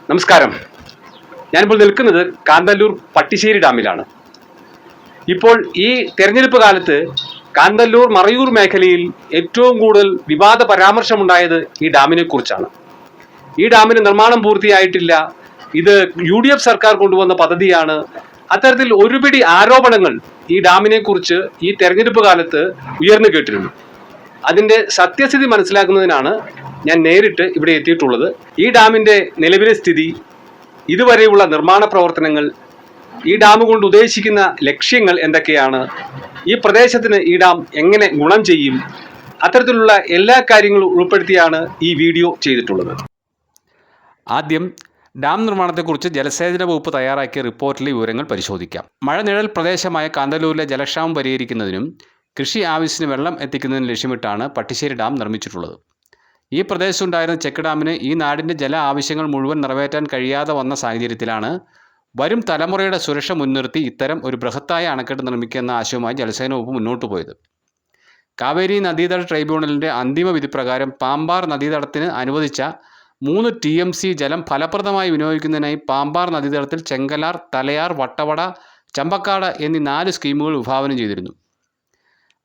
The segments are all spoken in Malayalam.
നമസ്കാരം. ഞാനിപ്പോൾ നിൽക്കുന്നത് കാന്തല്ലൂർ പട്ടിശ്ശേരി ഡാമിലാണ്. ഇപ്പോൾ ഈ തെരഞ്ഞെടുപ്പ് കാലത്ത് കാന്തല്ലൂർ മറയൂർ മേഖലയിൽ ഏറ്റവും കൂടുതൽ വിവാദ പരാമർശമുണ്ടായത് ഈ ഡാമിനെ കുറിച്ചാണ്. ഈ ഡാമിന് നിർമ്മാണം പൂർത്തിയായിട്ടില്ല, ഇത് UDF സർക്കാർ കൊണ്ടുവന്ന പദ്ധതിയാണ്. അത്തരത്തിൽ ഒരുപിടി ആരോപണങ്ങൾ ഈ ഡാമിനെ കുറിച്ച് ഈ തെരഞ്ഞെടുപ്പ് കാലത്ത് ഉയർന്നു കേട്ടിരുന്നു. അതിൻ്റെ സത്യസ്ഥിതി മനസ്സിലാക്കുന്നതിനാണ് ഞാൻ നേരിട്ട് ഇവിടെ എത്തിയിട്ടുള്ളത്. ഈ ഡാമിൻ്റെ നിലവിലെ സ്ഥിതി, ഇതുവരെയുള്ള നിർമ്മാണ പ്രവർത്തനങ്ങൾ, ഈ ഡാം കൊണ്ട് ഉദ്ദേശിക്കുന്ന ലക്ഷ്യങ്ങൾ എന്തൊക്കെയാണ്, ഈ പ്രദേശത്തിന് ഈ ഡാം എങ്ങനെ ഗുണം ചെയ്യും, അത്തരത്തിലുള്ള എല്ലാ കാര്യങ്ങളും ഉൾപ്പെടുത്തിയാണ് ഈ വീഡിയോ ചെയ്തിട്ടുള്ളത്. ആദ്യം ഡാം നിർമ്മാണത്തെക്കുറിച്ച് ജലസേചന വകുപ്പ് തയ്യാറാക്കിയ റിപ്പോർട്ടിലെ വിവരങ്ങൾ പരിശോധിക്കാം. മഴനിഴൽ പ്രദേശമായ കാന്തല്ലൂരിലെ ജലക്ഷാമം പരിഹരിക്കുന്നതിനും കൃഷി ആവശ്യത്തിന് വെള്ളം എത്തിക്കുന്നതിന് ലക്ഷ്യമിട്ടാണ് പട്ടിശ്ശേരി ഡാം നിർമ്മിച്ചിട്ടുള്ളത്. ഈ പ്രദേശത്തുണ്ടായിരുന്ന ചെക്ക് ഡാമിന് ഈ നാടിൻ്റെ ജല ആവശ്യങ്ങൾ മുഴുവൻ നിറവേറ്റാൻ കഴിയാതെ വന്ന സാഹചര്യത്തിലാണ് വരും തലമുറയുടെ സുരക്ഷ മുൻനിർത്തി ഇത്തരം ഒരു ബൃഹത്തായ അണക്കെട്ട് നിർമ്മിക്കുന്ന ആശയവുമായി ജലസേന വകുപ്പ് മുന്നോട്ട് പോയത്. കാവേരി നദീതട ട്രൈബ്യൂണലിൻ്റെ അന്തിമ വിധി പ്രകാരം പാമ്പാർ നദീതടത്തിന് അനുവദിച്ച 3 TMC ജലം ഫലപ്രദമായി വിനിയോഗിക്കുന്നതിനായി പാമ്പാർ നദീതടത്തിൽ ചെങ്കലാർ, തലയാർ, വട്ടവട, ചമ്പക്കാട് എന്നീ 4 സ്കീമുകൾ വിഭാവനം ചെയ്തിരുന്നു.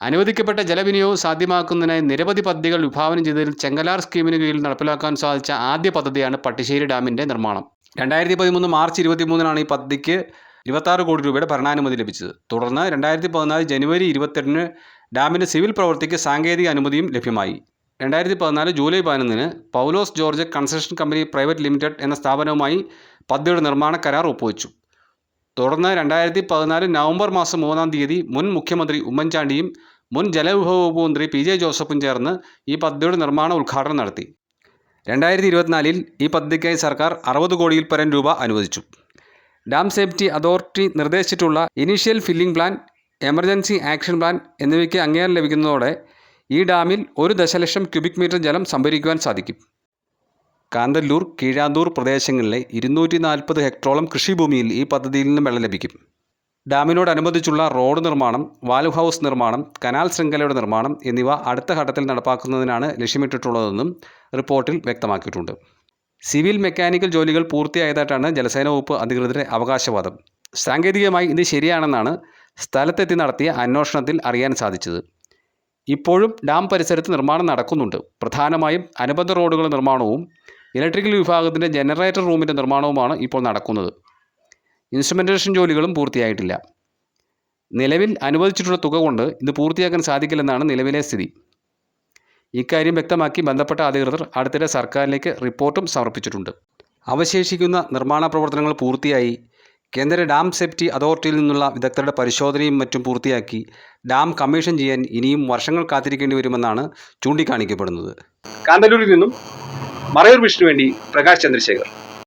അനുവദിക്കപ്പെട്ട ജലവിനിയോഗം സാധ്യമാക്കുന്നതിനായി നിരവധി പദ്ധതികൾ വിഭാവനം ചെയ്തതിൽ ചെങ്കലാർ സ്കീമിന് കീഴിൽ നടപ്പിലാക്കാൻ സാധിച്ച ആദ്യ പദ്ധതിയാണ് പട്ടിശ്ശേരി ഡാമിൻ്റെ നിർമ്മാണം. 2013 മാർച്ച് 23 ഈ പദ്ധതിക്ക് 26 കോടി രൂപയുടെ ഭരണാനുമതി ലഭിച്ചത്. തുടർന്ന് 2014 ജനുവരി 28 ഡാമിൻ്റെ സിവിൽ പ്രവൃത്തിക്ക് സാങ്കേതിക അനുമതിയും ലഭ്യമായി. 2014 July 11 Paulose George construction company private limited എന്ന സ്ഥാപനവുമായി പദ്ധതിയുടെ നിർമ്മാണ കരാർ ഒപ്പുവെച്ചു. തുടർന്ന് 2014 നവംബർ മാസം 3 മുൻ മുഖ്യമന്ത്രി ഉമ്മൻചാണ്ടിയും മുൻ ജലവിഭവ വകുപ്പ് മന്ത്രി PJ ജോസഫും ചേർന്ന് ഈ പദ്ധതിയുടെ നിർമ്മാണ ഉദ്ഘാടനം നടത്തി. 2024 ഈ പദ്ധതിക്കായി സർക്കാർ 60 കോടിയിൽ പരം രൂപ അനുവദിച്ചു. ഡാം സേഫ്റ്റി അതോറിറ്റി നിർദ്ദേശിച്ചിട്ടുള്ള initial filling plan, emergency action plan എന്നിവയ്ക്ക് അംഗീകാരം ലഭിക്കുന്നതോടെ ഈ ഡാമിൽ 1 ദശലക്ഷം ക്യൂബിക് മീറ്റർ ജലം സംഭരിക്കുവാൻ സാധിക്കും. കാന്തല്ലൂർ, കീഴാന്തൂർ പ്രദേശങ്ങളിലെ 240 ഹെക്ടറോളം കൃഷിഭൂമിയിൽ ഈ പദ്ധതിയിൽ നിന്നും വെള്ളം ലഭിക്കും. ഡാമിനോടനുബന്ധിച്ചുള്ള റോഡ് നിർമ്മാണം, വാൽവ് ഹൗസ് നിർമ്മാണം, കനാൽ ശൃംഖലയുടെ നിർമ്മാണം എന്നിവ അടുത്ത ഘട്ടത്തിൽ നടപ്പാക്കുന്നതിനാണ് ലക്ഷ്യമിട്ടിട്ടുള്ളതെന്നും റിപ്പോർട്ടിൽ വ്യക്തമാക്കിയിട്ടുണ്ട്. സിവിൽ മെക്കാനിക്കൽ ജോലികൾ പൂർത്തിയായതായിട്ടാണ് ജലസേന വകുപ്പ് അധികൃതരുടെ അവകാശവാദം. സാങ്കേതികമായി ഇത് ശരിയാണെന്നാണ് സ്ഥലത്തെത്തി നടത്തിയ അന്വേഷണത്തിൽ അറിയാൻ സാധിച്ചത്. ഇപ്പോഴും ഡാം പരിസരത്ത് നിർമ്മാണം നടക്കുന്നുണ്ട്. പ്രധാനമായും അനുബന്ധ റോഡുകളുടെ നിർമ്മാണവും ഇലക്ട്രിക്കൽ വിഭാഗത്തിൻ്റെ ജനറേറ്റർ റൂമിൻ്റെ നിർമ്മാണവുമാണ് ഇപ്പോൾ നടക്കുന്നത്. ഇൻസ്ട്രുമെൻറ്റേഷൻ ജോലികളും പൂർത്തിയായിട്ടില്ല. നിലവിൽ അനുവദിച്ചിട്ടുള്ള തുക കൊണ്ട് ഇത് പൂർത്തിയാക്കാൻ സാധിക്കില്ലെന്നാണ് നിലവിലെ സ്ഥിതി. ഇക്കാര്യം വ്യക്തമാക്കി ബന്ധപ്പെട്ട അധികൃതർ അടുത്തിടെ സർക്കാരിലേക്ക് റിപ്പോർട്ടും സമർപ്പിച്ചിട്ടുണ്ട്. അവശേഷിക്കുന്ന നിർമ്മാണ പ്രവർത്തനങ്ങൾ പൂർത്തിയായി കേന്ദ്ര ഡാം സേഫ്റ്റി അതോറിറ്റിയിൽ നിന്നുള്ള വിദഗ്ധരുടെ പരിശോധനയും മറ്റും പൂർത്തിയാക്കി ഡാം കമ്മീഷൻ ചെയ്യാൻ ഇനിയും വർഷങ്ങൾ കാത്തിരിക്കേണ്ടി വരുമെന്നാണ് ചൂണ്ടിക്കാണിക്കപ്പെടുന്നത്. കാന്തല്ലൂരിൽ നിന്നും മറയൂർ വിഷ്ണു വേണ്ടി പ്രകാശ് ചന്ദ്രശേഖർ.